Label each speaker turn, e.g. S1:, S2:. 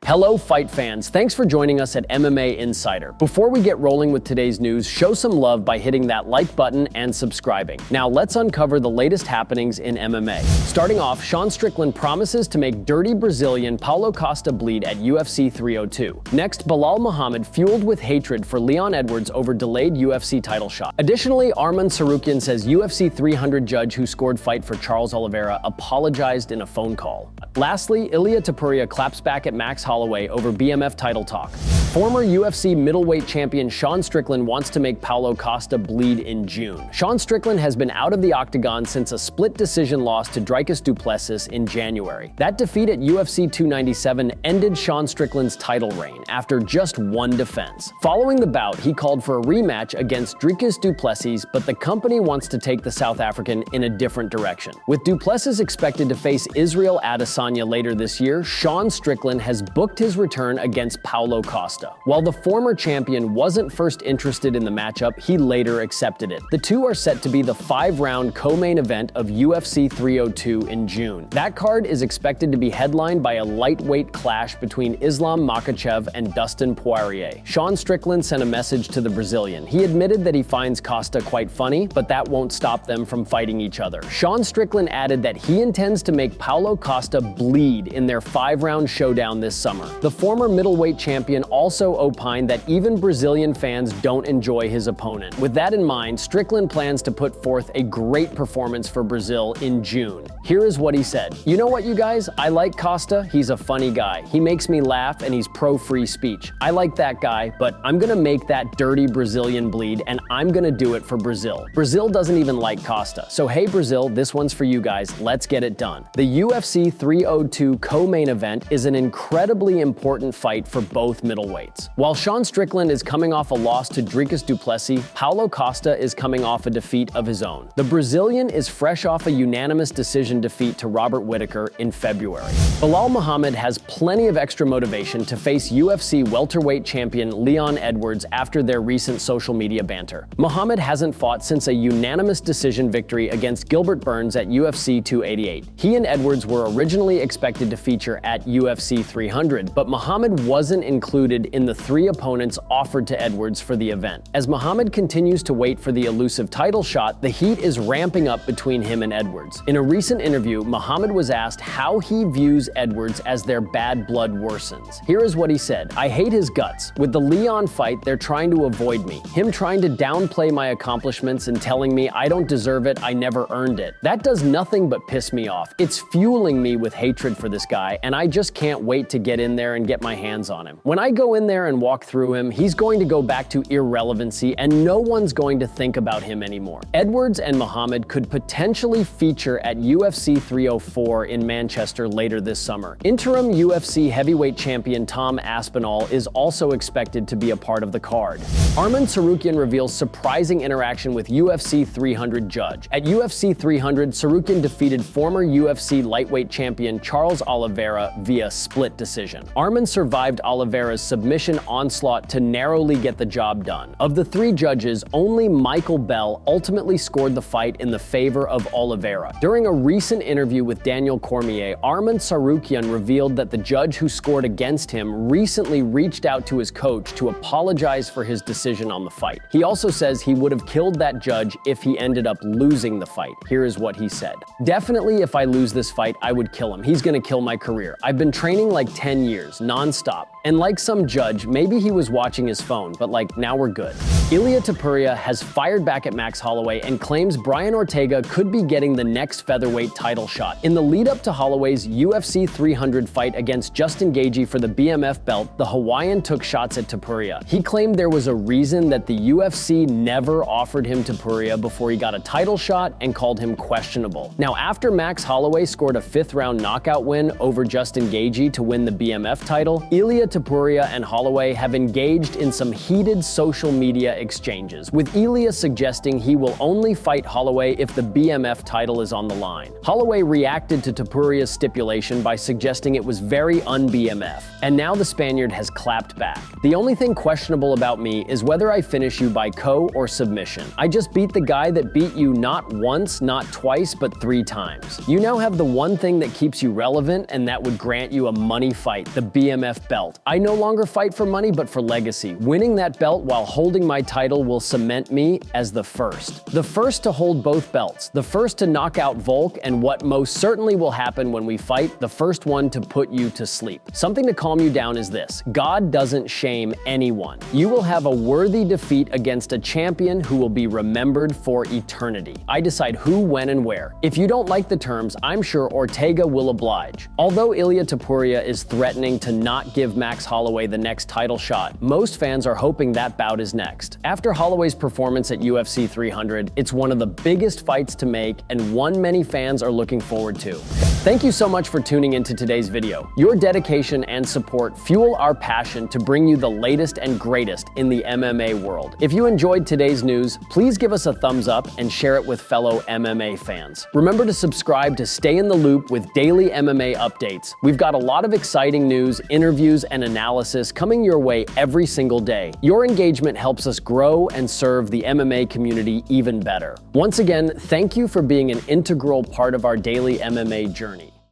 S1: Hello fight fans, thanks for joining us at MMA Insider. Before we get rolling with today's news, show some love by hitting that like button and subscribing. Now let's uncover the latest happenings in MMA. Starting off, Sha Strickland promises to make dirty Brazilian Paulo Costa bleed at UFC 302. Next, Belal Muhammad fueled with hatred for Leon Edwards over delayed UFC title shot. Additionally, Arman Tsarukyan says UFC 300 judge who scored fight for Charles Oliveira apologized in a phone call. Lastly, Ilia Topuria claps back at Max Holloway over BMF title talk. Former UFC middleweight champion Sha Strickland wants to make Paulo Costa bleed in June. Sha Strickland has been out of the octagon since a split decision loss to Dricus du Plessis in January. That defeat at UFC 297 ended Sha Strickland's title reign after just one defense. Following the bout, he called for a rematch against Dricus du Plessis, but the company wants to take the South African in a different direction. With du Plessis expected to face Israel Adesanya later this year, Sha Strickland has booked his return against Paulo Costa. While the former champion wasn't first interested in the matchup, he later accepted it. The two are set to be the 5-round co-main event of UFC 302 in June. That card is expected to be headlined by a lightweight clash between Islam Makhachev and Dustin Poirier. Sha Strickland sent a message to the Brazilian. He admitted that he finds Costa quite funny, but that won't stop them from fighting each other. Sha Strickland added that he intends to make Paulo Costa bleed in their 5-round showdown this summer. The former middleweight champion also opined that even Brazilian fans don't enjoy his opponent. With that in mind, Strickland plans to put forth a great performance for Brazil in June. Here is what he said. "You know what, you guys? I like Costa. He's a funny guy. He makes me laugh and he's pro-free speech. I like that guy, but I'm gonna make that dirty Brazilian bleed and I'm gonna do it for Brazil. Brazil doesn't even like Costa. So hey Brazil, this one's for you guys. Let's get it done." The UFC 302 co-main event is an incredibly important fight for both middleweights. While Sha Strickland is coming off a loss to Dricus du Plessis, Paulo Costa is coming off a defeat of his own. The Brazilian is fresh off a unanimous decision defeat to Robert Whittaker in February. Belal Muhammad has plenty of extra motivation to face UFC welterweight champion Leon Edwards after their recent social media banter. Muhammad hasn't fought since a unanimous decision victory against Gilbert Burns at UFC 288. He and Edwards were originally expected to feature at UFC 300, but Muhammad wasn't included in the 3 opponents offered to Edwards for the event. As Muhammad continues to wait for the elusive title shot, the heat is ramping up between him and Edwards. In a recent interview, Muhammad was asked how he views Edwards as their bad blood worsens. Here is what he said. "I hate his guts. With the Leon fight, they're trying to avoid me. Him trying to downplay my accomplishments and telling me I don't deserve it, I never earned it. That does nothing but piss me off. It's fueling me with hatred for this guy, and I just can't wait to get in there and get my hands on him. When I go in there and walk through him, he's going to go back to irrelevancy and no one's going to think about him anymore." Edwards and Muhammad could potentially feature at UFC 304 in Manchester later this summer. Interim UFC heavyweight champion Tom Aspinall is also expected to be a part of the card. Arman Tsarukyan reveals surprising interaction with UFC 300 judge. At UFC 300, Tsarukyan defeated former UFC lightweight champion Charles Oliveira via split decision. Arman survived Oliveira's submission onslaught to narrowly get the job done. Of the 3 judges, only Michael Bell ultimately scored the fight in the favor of Oliveira. During a recent interview with Daniel Cormier, Arman Tsarukyan revealed that the judge who scored against him recently reached out to his coach to apologize for his decision on the fight. He also says he would have killed that judge if he ended up losing the fight. Here is what he said. "Definitely if I lose this fight, I would kill him. He's gonna kill my career. I've been training like 10 years, non-stop. And like some judge, maybe he was watching his phone, but like, now we're good." Ilia Topuria has fired back at Max Holloway and claims Brian Ortega could be getting the next featherweight title shot. In the lead up to Holloway's UFC 300 fight against Justin Gaethje for the BMF belt, the Hawaiian took shots at Topuria. He claimed there was a reason that the UFC never offered him Topuria before he got a title shot and called him questionable. Now, after Max Holloway scored a 5th-round knockout win over Justin Gaethje to win the BMF title, Ilia Topuria and Holloway have engaged in some heated social media exchanges, with Ilia suggesting he will only fight Holloway if the BMF title is on the line. Holloway reacted to Topuria's stipulation by suggesting it was very un-BMF, and now the Spaniard has clapped back. The only thing questionable about me is whether I finish you by KO or submission. I just beat the guy that beat you not once, not twice, but 3 times. You now have the one thing that keeps you relevant, and that would grant you a money fight, the BMF belt. I no longer fight for money, but for legacy. Winning that belt while holding my title will cement me as the first. The first to hold both belts, the first to knock out Volk, and what most certainly will happen when we fight, the first one to put you to sleep. Something to calm you down is this: God doesn't shame anyone. You will have a worthy defeat against a champion who will be remembered for eternity. I decide who, when, and where. If you don't like the terms, I'm sure Ortega will oblige. Although Ilia Topuria is threatening to not give Max Holloway the next title shot, most fans are hoping that bout is next. After Holloway's performance at UFC 300, it's one of the biggest fights to make and one many fans are looking forward to. Thank you so much for tuning into today's video. Your dedication and support fuel our passion to bring you the latest and greatest in the MMA world. If you enjoyed today's news, please give us a thumbs up and share it with fellow MMA fans. Remember to subscribe to stay in the loop with daily MMA updates. We've got a lot of exciting news, interviews, and analysis coming your way every single day. Your engagement helps us grow and serve the MMA community even better. Once again, thank you for being an integral part of our daily MMA journey.